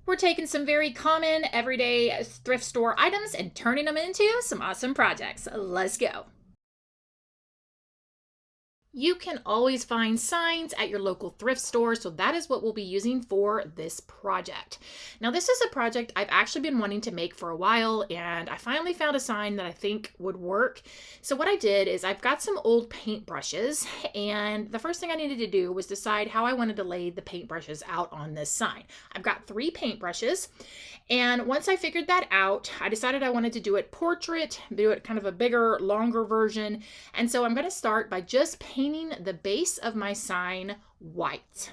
We're taking some very common, everyday thrift store items and turning them into some awesome projects. Let's go. You can always find signs at your local thrift store, so that is what we'll be using for this project. Now, this is a project I've actually been wanting to make for a while, and I finally found a sign that I think would work. So what I did is I've got some old paint brushes, and the first thing I needed to do was decide how I wanted to lay the paint brushes out on this sign. I've got 3 paint brushes, and once I figured that out, I decided I wanted to do it portrait, do it kind of a bigger, longer version. And so I'm going to start by just painting the base of my sign white.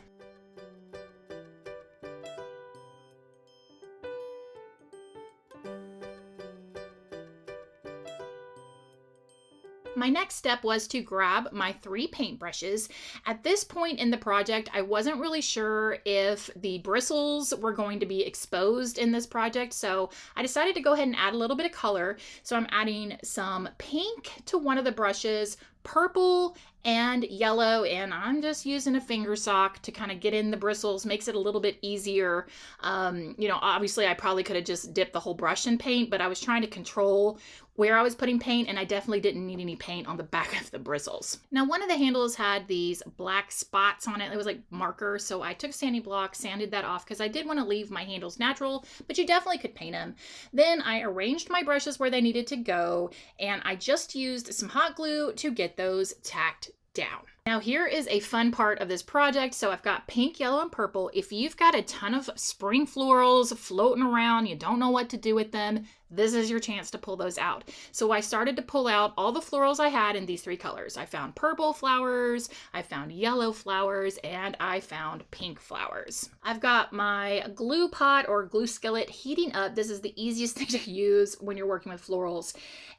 My next step was to grab my 3 paintbrushes. At this point in the project, I wasn't really sure if the bristles were going to be exposed in this project, so I decided to go ahead and add a little bit of color. So I'm adding some pink to one of the brushes, purple and yellow, and I'm just using a finger sock to kind of get in the bristles, makes it a little bit easier. Obviously I probably could have just dipped the whole brush in paint, but I was trying to control where I was putting paint, and I definitely didn't need any paint on the back of the bristles. Now, one of the handles had these black spots on it. It was like marker, so I took a sanding block, sanded that off because I did want to leave my handles natural, but you definitely could paint them. Then I arranged my brushes where they needed to go, and I just used some hot glue to get those tacked down. Now here is a fun part of this project. So I've got pink, yellow, and purple. If you've got a ton of spring florals floating around, you don't know what to do with them, this is your chance to pull those out. So I started to pull out all the florals I had in these 3 colors. I found purple flowers, I found yellow flowers, and I found pink flowers. I've got my glue pot or glue skillet heating up. This is the easiest thing to use when you're working with florals.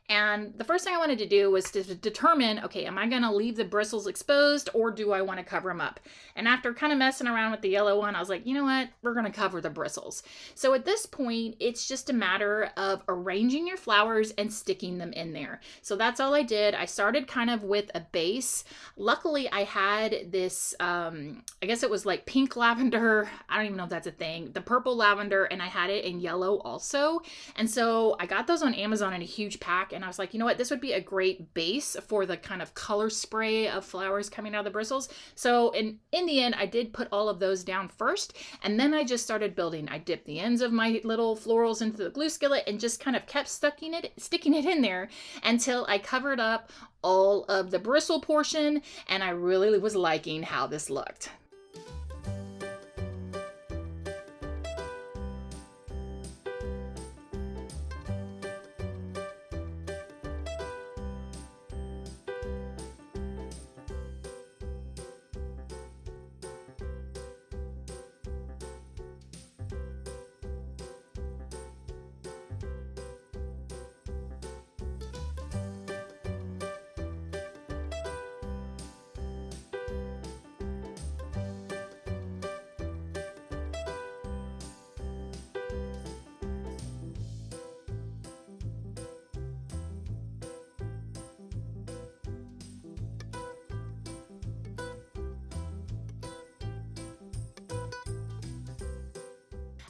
And the first thing I wanted to do was to determine, okay, am I going to leave the bristles exposed or do I want to cover them up? And after kind of messing around with the yellow one, I was like, you know what? We're going to cover the bristles. So at this point, it's just a matter of arranging your flowers and sticking them in there. So that's all I did. I started kind of with a base. Luckily, I had this, I guess it was like pink lavender. I don't even know if that's a thing. The purple lavender, and I had it in yellow also. And so I got those on Amazon in a huge pack, and I was like, you know what? This would be a great base for the kind of color spray of flowers coming out of the bristles. So in the end, I did put all of those down first, and then I just started building. I dipped the ends of my little florals into the glue skillet and just kind of kept sticking it in there until I covered up all of the bristle portion, and I really was liking how this looked.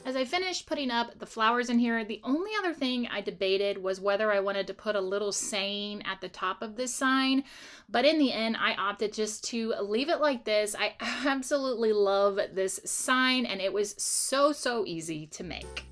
As I finished putting up the flowers in here, the only other thing I debated was whether I wanted to put a little saying at the top of this sign, but in the end, I opted just to leave it like this. I absolutely love this sign, and it was so easy to make.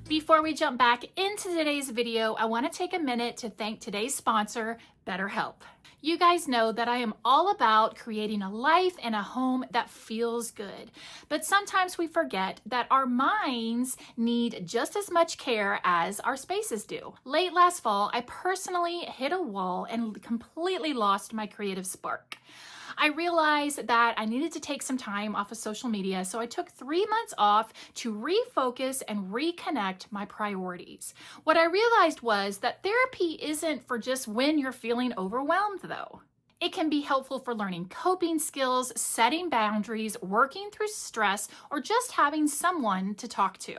Before we jump back into today's video, I want to take a minute to thank today's sponsor, BetterHelp. You guys know that I am all about creating a life and a home that feels good. But sometimes we forget that our minds need just as much care as our spaces do. Late last fall, I personally hit a wall and completely lost my creative spark. I realized that I needed to take some time off of social media, so I took 3 months off to refocus and reconnect my priorities. What I realized was that therapy isn't for just when you're feeling overwhelmed, though. It can be helpful for learning coping skills, setting boundaries, working through stress, or just having someone to talk to.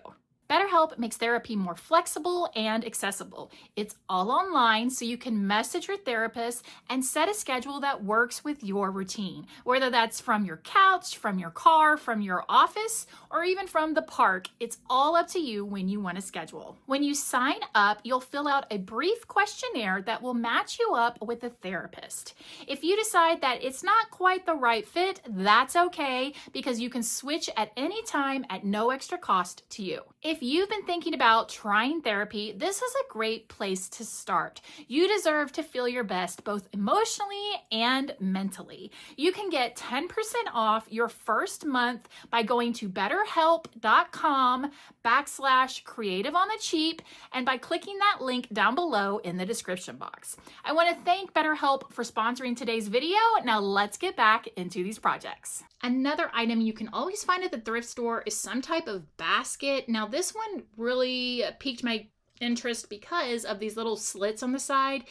BetterHelp makes therapy more flexible and accessible. It's all online, so you can message your therapist and set a schedule that works with your routine, whether that's from your couch, from your car, from your office, or even from the park. It's all up to you when you want to schedule. When you sign up, you'll fill out a brief questionnaire that will match you up with a therapist. If you decide that it's not quite the right fit, that's okay, because you can switch at any time at no extra cost to you. If you've been thinking about trying therapy, this is a great place to start. You deserve to feel your best both emotionally and mentally. You can get 10% off your first month by going to betterhelp.com/creative on the cheap and by clicking that link down below in the description box. I want to thank BetterHelp for sponsoring today's video. Now let's get back into these projects. Another item you can always find at the thrift store is some type of basket. Now this one really piqued my interest because of these little slits on the side.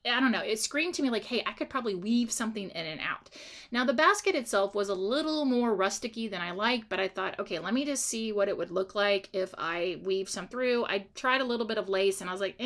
I don't know, it screamed to me like, hey, I could probably weave something in and out. Now the basket itself was a little more rusticy than I like, but I thought, okay, let me just see what it would look like if I weave some through. I tried a little bit of lace and I was like,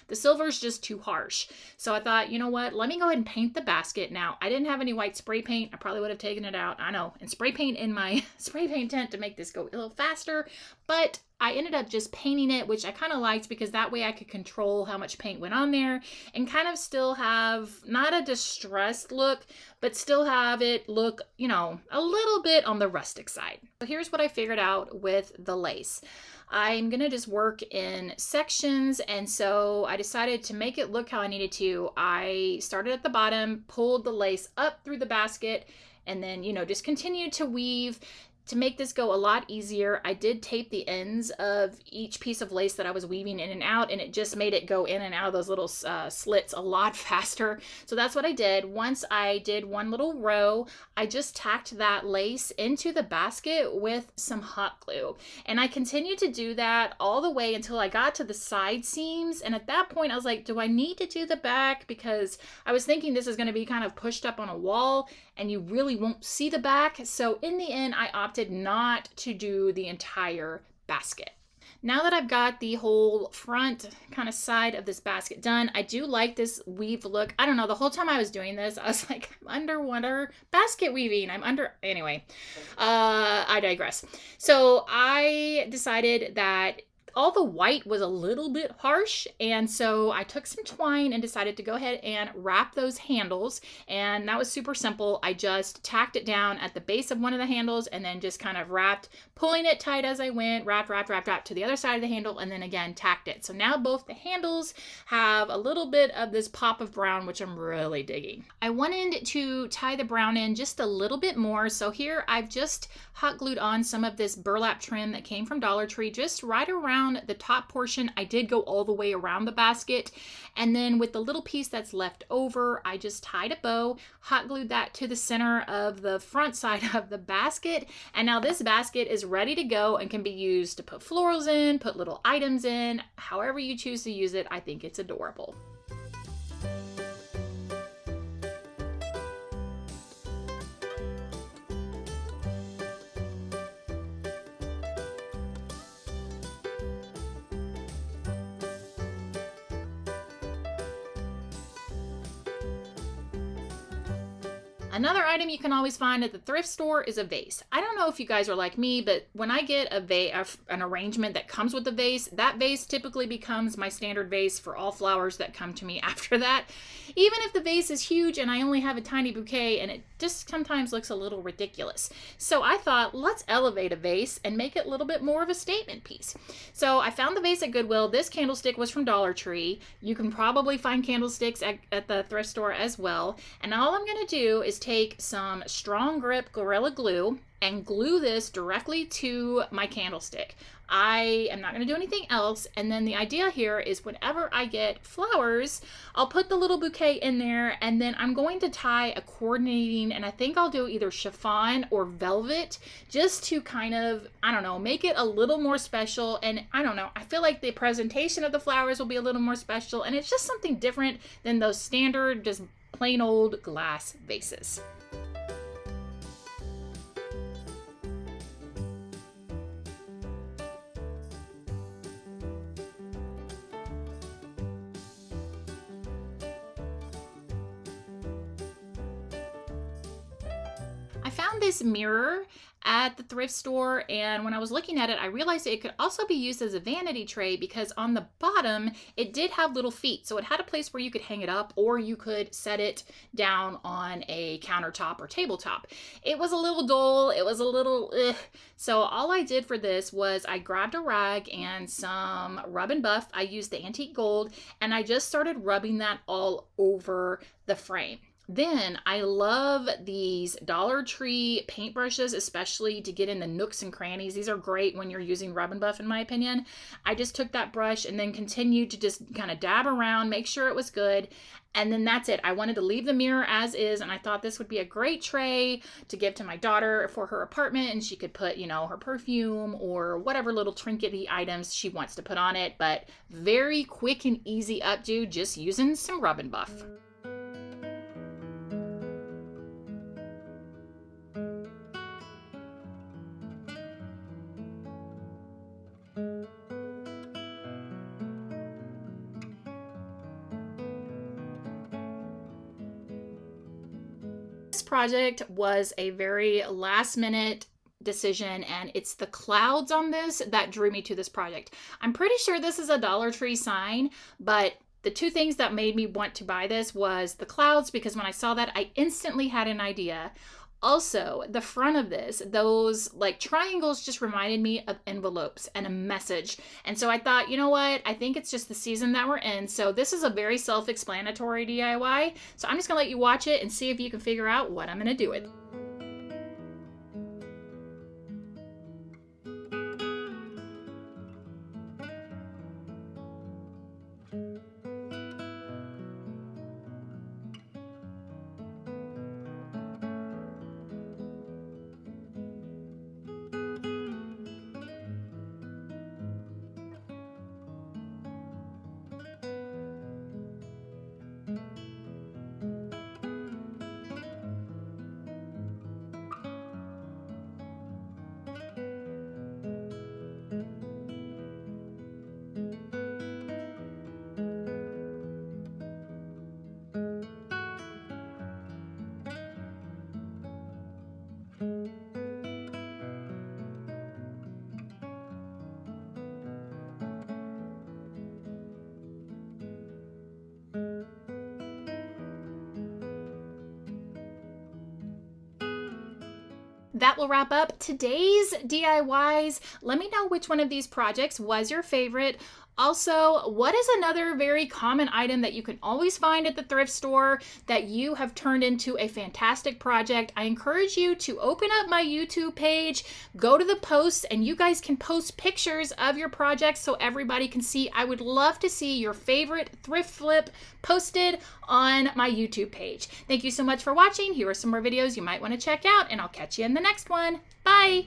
the silver's just too harsh. So I thought, you know what, let me go ahead and paint the basket. Now, I didn't have any white spray paint. I probably would have taken it out, I know, and spray paint in my spray paint tent to make this go a little faster, but I ended up just painting it, which I kind of liked because that way I could control how much paint went on there and kind of still have not a distressed look, but still have it look, you know, a little bit on the rustic side. So here's what I figured out with the lace. I'm gonna just work in sections, and so I decided to make it look how I needed to. I started at the bottom, pulled the lace up through the basket, and then, you know, just continued to weave. To make this go a lot easier, I did tape the ends of each piece of lace that I was weaving in and out, and it just made it go in and out of those little slits a lot faster. So that's what I did. Once I did one little row, I just tacked that lace into the basket with some hot glue. And I continued to do that all the way until I got to the side seams. And at that point, I was like, do I need to do the back? Because I was thinking this is going to be kind of pushed up on a wall and you really won't see the back. So in the end, I opted not to do the entire basket. Now that I've got the whole front kind of side of this basket done, I do like this weave look. I don't know, the whole time I was doing this, I was like, I'm underwater basket weaving. Anyway, I digress. So I decided that all the white was a little bit harsh, and so I took some twine and decided to go ahead and wrap those handles, and that was super simple. I just tacked it down at the base of one of the handles and then just kind of wrapped, pulling it tight as I went, wrapped to the other side of the handle, and then again tacked it. So now both the handles have a little bit of this pop of brown, which I'm really digging. I wanted to tie the brown in just a little bit more, so here I've just hot glued on some of this burlap trim that came from Dollar Tree just right around the top portion. I did go all the way around the basket, and then with the little piece that's left over, I just tied a bow, hot glued that to the center of the front side of the basket, and now this basket is ready to go and can be used to put florals in, put little items in, however you choose to use it. I think it's adorable. Another item you can always find at the thrift store is a vase. I don't know if you guys are like me, but when I get an arrangement that comes with a vase, that vase typically becomes my standard vase for all flowers that come to me after that. Even if the vase is huge and I only have a tiny bouquet, and it just sometimes looks a little ridiculous. So I thought, let's elevate a vase and make it a little bit more of a statement piece. So I found the vase at Goodwill. This candlestick was from Dollar Tree. You can probably find candlesticks at the thrift store as well. And all I'm going to do is take some strong grip Gorilla Glue and glue this directly to my candlestick. I am not going to do anything else. And then the idea here is whenever I get flowers, I'll put the little bouquet in there, and then I'm going to tie a coordinating, and I think I'll do either chiffon or velvet, just to kind of, I don't know, make it a little more special. And I don't know, I feel like the presentation of the flowers will be a little more special, and it's just something different than those standard just plain old glass vases. I found this mirror at the thrift store, and when I was looking at it, I realized it could also be used as a vanity tray because on the bottom it did have little feet, so it had a place where you could hang it up or you could set it down on a countertop or tabletop. It was a little dull, it was a little so all I did for this was I grabbed a rag and some rub and buff. I used the antique gold and I just started rubbing that all over the frame. Then I love these Dollar Tree paintbrushes, especially to get in the nooks and crannies. These are great when you're using rub and buff, in my opinion. I just took that brush and then continued to just kind of dab around, make sure it was good. And then that's it. I wanted to leave the mirror as is, and I thought this would be a great tray to give to my daughter for her apartment, and she could put, you know, her perfume or whatever little trinkety items she wants to put on it. But very quick and easy updo, just using some rub and buff. This project was a very last minute decision, and it's the clouds on this that drew me to this project. I'm pretty sure this is a Dollar Tree sign, but the two things that made me want to buy this was the clouds, because when I saw that, I instantly had an idea. Also, the front of this, those like triangles just reminded me of envelopes and a message. And so I thought, you know what? I think it's just the season that we're in. So this is a very self-explanatory DIY. So I'm just gonna let you watch it and see if you can figure out what I'm gonna do with it. That will wrap up today's DIYs. Let me know which one of these projects was your favorite. Also, what is another very common item that you can always find at the thrift store that you have turned into a fantastic project? I encourage you to open up my YouTube page, go to the posts, and you guys can post pictures of your projects so everybody can see. I would love to see your favorite thrift flip posted on my YouTube page. Thank you so much for watching. Here are some more videos you might want to check out, and I'll catch you in the next one. Bye!